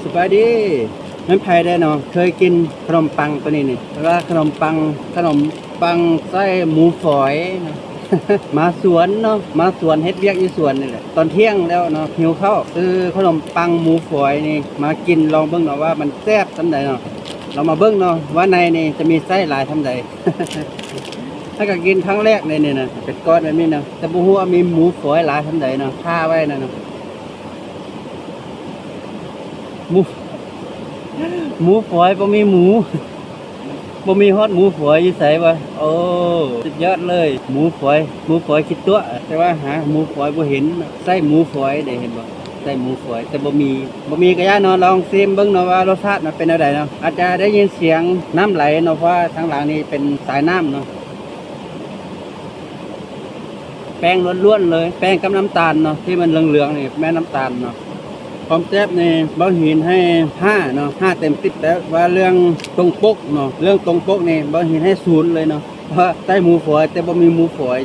สบายดีนั้นไผได้เนาะเคยกินขนมปังตัวนี้นี่ว่าขนมปังไส้หมูฝอยเนาะ มาสวนเนาะมาสวนเฮ็ดเวียกอยู่สวนนี่แหละตอนเที่ยงแล้วเนาะหิวข้าวคือขนมปังหมูฝอยนี่มากินลองเบิ่งเนาะว่ามันแซ่บซำใดเนาะเรามาเบิ่งเนาะว่าในนี่จะมีไส้หลายซำใด ถ้าก็กินครั้งแรกเลยนี่นะเป็นก้อนแบบนี้นะแต่บ่ฮู้ว่ามีหมูฝอยหลายซำใดเนาะท่าไว้นั่นเนาะหมู หมูฝอยบ่มีหมู บ่มีฮอดหมูฝอยอยู่ไสวะโอ้สุดยอดเลยหมูฝอยคิดตัวแต่ว่าหาหมูฝอยบ่เห็นไส้หมูฝอยได้เห็นบ่ไส้หมูฝอยแต่บ่มีก็ย่าเนาะลองชิมเบิ่งเนาะว่ารสชาติมันเป็นจังไดเนาะอาจจะได้ยินเสียงน้ำไหลเนาะเพราะว่าทางหลังนี้เป็นสายน้ำเนาะแป้งล้วนๆเลยแป้งกับน้ำตาลเนาะที่มันเหลืองๆนี่แม่น้ำตาลเนาะความแซ่บนี่บ่หินให้5เนาะ5เต็ม10แล้วว่าเรื่องตรงปกเนาะเรื่องตรงปกนี่บ่หินให้0เลยเนาะเพราะไส้หมูฝอยแต่บ่มีหมูฝอย